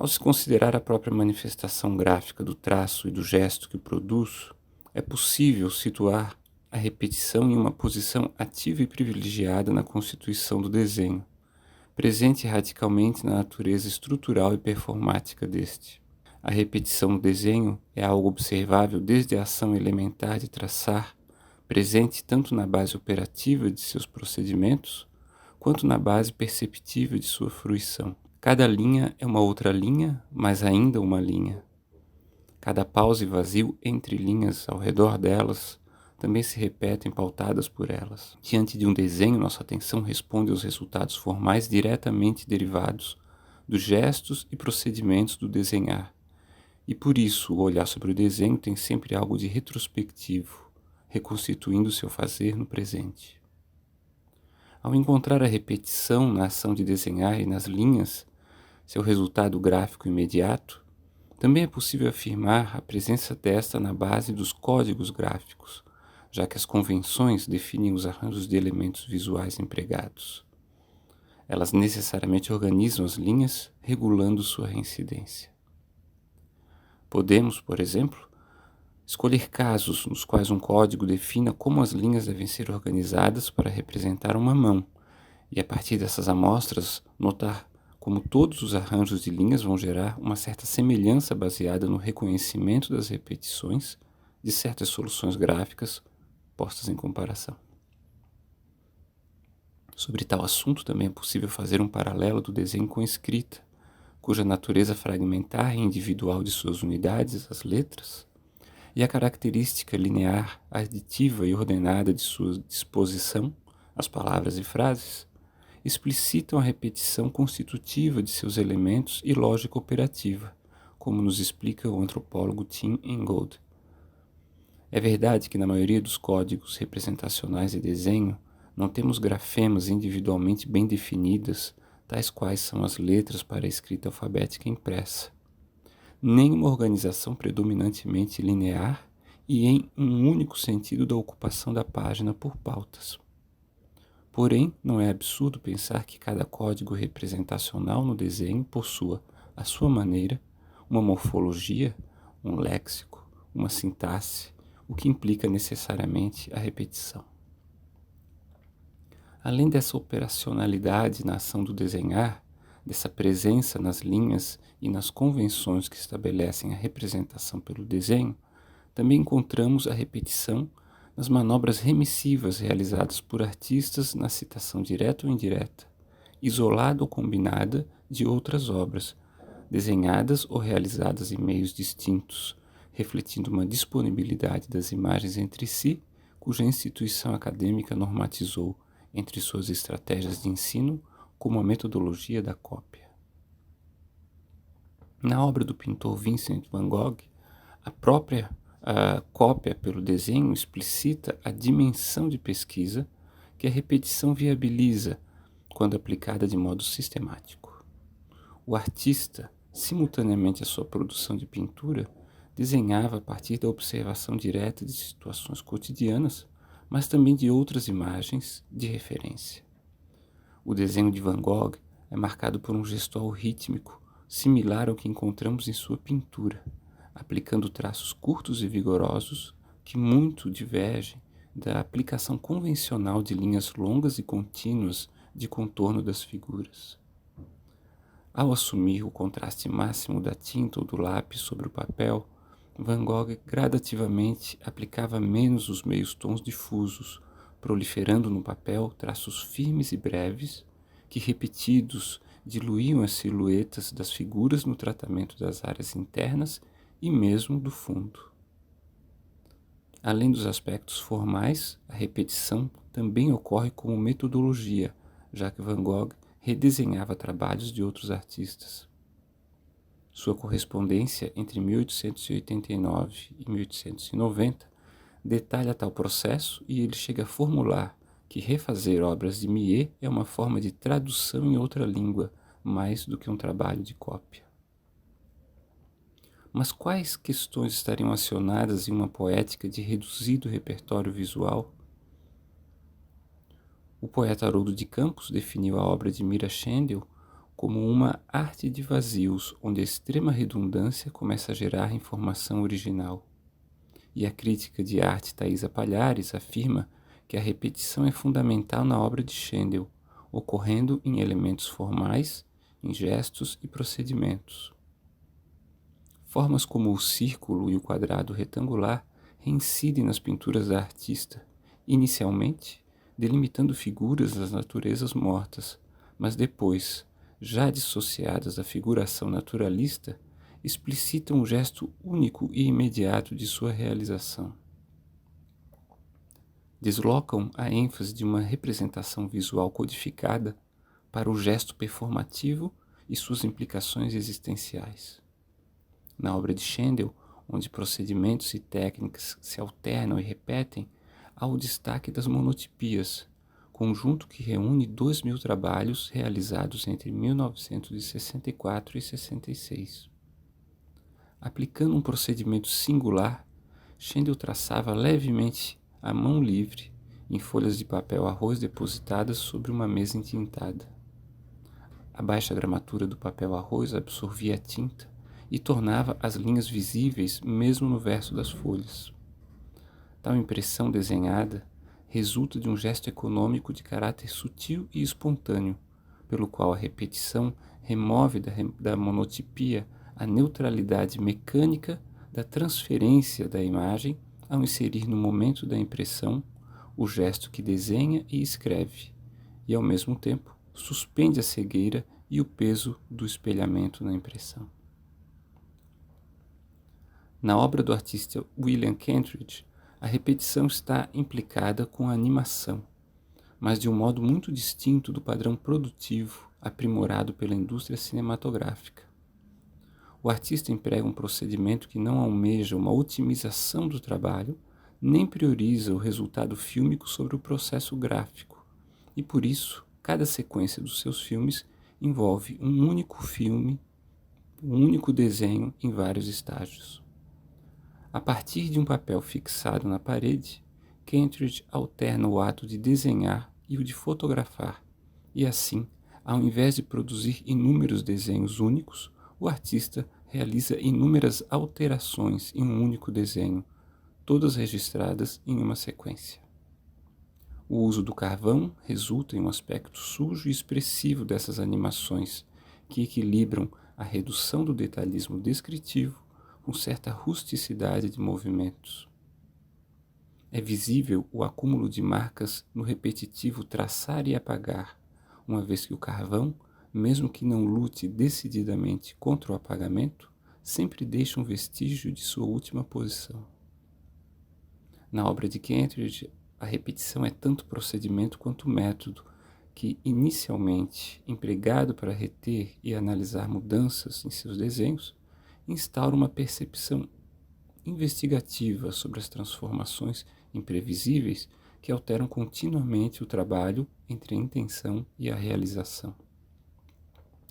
Ao se considerar a própria manifestação gráfica do traço e do gesto que o produz, é possível situar a repetição em uma posição ativa e privilegiada na constituição do desenho, presente radicalmente na natureza estrutural e performática deste. A repetição no desenho é algo observável desde a ação elementar de traçar, presente tanto na base operativa de seus procedimentos, quanto na base perceptível de sua fruição. Cada linha é uma outra linha, mas ainda uma linha. Cada pausa e vazio entre linhas ao redor delas também se repetem pautadas por elas. Diante de um desenho, nossa atenção responde aos resultados formais diretamente derivados dos gestos e procedimentos do desenhar. E por isso, o olhar sobre o desenho tem sempre algo de retrospectivo, reconstituindo seu fazer no presente. Ao encontrar a repetição na ação de desenhar e nas linhas, seu resultado gráfico imediato, também é possível afirmar a presença desta na base dos códigos gráficos, já que as convenções definem os arranjos de elementos visuais empregados. Elas necessariamente organizam as linhas, regulando sua reincidência. Podemos, por exemplo, escolher casos nos quais um código defina como as linhas devem ser organizadas para representar uma mão, e a partir dessas amostras notar como todos os arranjos de linhas vão gerar uma certa semelhança baseada no reconhecimento das repetições de certas soluções gráficas postas em comparação. Sobre tal assunto também é possível fazer um paralelo do desenho com a escrita, cuja natureza fragmentar e individual de suas unidades, as letras, e a característica linear, aditiva e ordenada de sua disposição, as palavras e frases, explicitam a repetição constitutiva de seus elementos e lógica operativa, como nos explica o antropólogo Tim Ingold. É verdade que na maioria dos códigos representacionais de desenho não temos grafemas individualmente bem definidas, tais quais são as letras para a escrita alfabética impressa, nem uma organização predominantemente linear e em um único sentido da ocupação da página por pautas. Porém, não é absurdo pensar que cada código representacional no desenho possua, à sua maneira, uma morfologia, um léxico, uma sintaxe, o que implica necessariamente a repetição. Além dessa operacionalidade na ação do desenhar, dessa presença nas linhas e nas convenções que estabelecem a representação pelo desenho, também encontramos a repetição nas manobras remissivas realizadas por artistas na citação direta ou indireta, isolada ou combinada de outras obras, desenhadas ou realizadas em meios distintos, refletindo uma disponibilidade das imagens entre si, cuja instituição acadêmica normatizou entre suas estratégias de ensino como a metodologia da cópia. Na obra do pintor Vincent van Gogh, a cópia pelo desenho explicita a dimensão de pesquisa que a repetição viabiliza quando aplicada de modo sistemático. O artista, simultaneamente à sua produção de pintura, desenhava a partir da observação direta de situações cotidianas, mas também de outras imagens de referência. O desenho de Van Gogh é marcado por um gestual rítmico similar ao que encontramos em sua pintura, aplicando traços curtos e vigorosos que muito divergem da aplicação convencional de linhas longas e contínuas de contorno das figuras. Ao assumir o contraste máximo da tinta ou do lápis sobre o papel, Van Gogh gradativamente aplicava menos os meios tons difusos, proliferando no papel traços firmes e breves que, repetidos, diluíam as silhuetas das figuras no tratamento das áreas internas e mesmo do fundo. Além dos aspectos formais, a repetição também ocorre como metodologia, já que Van Gogh redesenhava trabalhos de outros artistas. Sua correspondência entre 1889 e 1890 detalha tal processo e ele chega a formular que refazer obras de Millet é uma forma de tradução em outra língua, mais do que um trabalho de cópia. Mas quais questões estariam acionadas em uma poética de reduzido repertório visual? O poeta Haroldo de Campos definiu a obra de Mira Schendel como uma arte de vazios, onde a extrema redundância começa a gerar informação original. E a crítica de arte Thaisa Palhares afirma que a repetição é fundamental na obra de Schendel, ocorrendo em elementos formais, em gestos e procedimentos. Formas como o círculo e o quadrado retangular reincidem nas pinturas da artista, inicialmente delimitando figuras das naturezas mortas, mas depois, já dissociadas da figuração naturalista, explicitam o gesto único e imediato de sua realização. Deslocam a ênfase de uma representação visual codificada para o gesto performativo e suas implicações existenciais. Na obra de Schendel, onde procedimentos e técnicas se alternam e repetem, há o destaque das monotipias, conjunto que reúne 2.000 trabalhos realizados entre 1964 e 66. Aplicando um procedimento singular, Schendel traçava levemente à mão livre em folhas de papel arroz depositadas sobre uma mesa entintada. A baixa gramatura do papel arroz absorvia a tinta e tornava as linhas visíveis mesmo no verso das folhas. Tal impressão desenhada resulta de um gesto econômico de caráter sutil e espontâneo, pelo qual a repetição remove da monotipia a neutralidade mecânica da transferência da imagem ao inserir no momento da impressão o gesto que desenha e escreve, e ao mesmo tempo suspende a cegueira e o peso do espelhamento na impressão. Na obra do artista William Kentridge, a repetição está implicada com a animação, mas de um modo muito distinto do padrão produtivo aprimorado pela indústria cinematográfica. O artista emprega um procedimento que não almeja uma otimização do trabalho, nem prioriza o resultado fílmico sobre o processo gráfico, e por isso, cada sequência dos seus filmes envolve um único filme, um único desenho em vários estágios. A partir de um papel fixado na parede, Kentridge alterna o ato de desenhar e o de fotografar, e assim, ao invés de produzir inúmeros desenhos únicos, o artista realiza inúmeras alterações em um único desenho, todas registradas em uma sequência. O uso do carvão resulta em um aspecto sujo e expressivo dessas animações, que equilibram a redução do detalhismo descritivo com certa rusticidade de movimentos. É visível o acúmulo de marcas no repetitivo traçar e apagar, uma vez que o carvão, mesmo que não lute decididamente contra o apagamento, sempre deixa um vestígio de sua última posição. Na obra de Kentridge, a repetição é tanto procedimento quanto método, que, inicialmente empregado para reter e analisar mudanças em seus desenhos, instaura uma percepção investigativa sobre as transformações imprevisíveis que alteram continuamente o trabalho entre a intenção e a realização.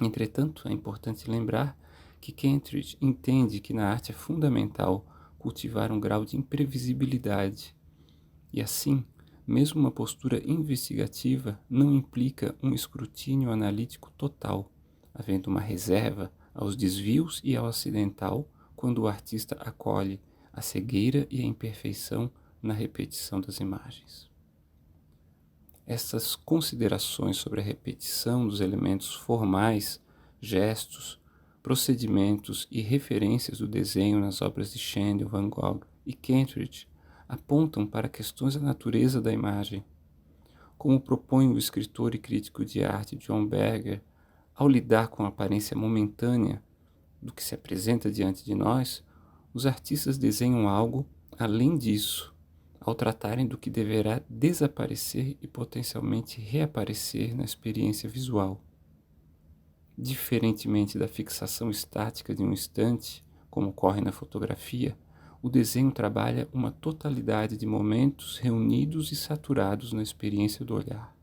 Entretanto, é importante lembrar que Kentridge entende que na arte é fundamental cultivar um grau de imprevisibilidade, e assim, mesmo uma postura investigativa não implica um escrutínio analítico total, havendo uma reserva aos desvios e ao acidental quando o artista acolhe a cegueira e a imperfeição na repetição das imagens. Essas considerações sobre a repetição dos elementos formais, gestos, procedimentos e referências do desenho nas obras de Schendel, Van Gogh e Kentridge apontam para questões da natureza da imagem. Como propõe o escritor e crítico de arte John Berger, ao lidar com a aparência momentânea do que se apresenta diante de nós, os artistas desenham algo além disso, ao tratarem do que deverá desaparecer e potencialmente reaparecer na experiência visual. Diferentemente da fixação estática de um instante, como ocorre na fotografia, o desenho trabalha uma totalidade de momentos reunidos e saturados na experiência do olhar.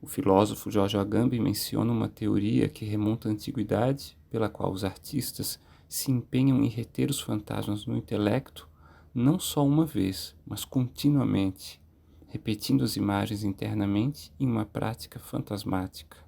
O filósofo George Agamben menciona uma teoria que remonta à antiguidade, pela qual os artistas se empenham em reter os fantasmas no intelecto não só uma vez, mas continuamente, repetindo as imagens internamente em uma prática fantasmática.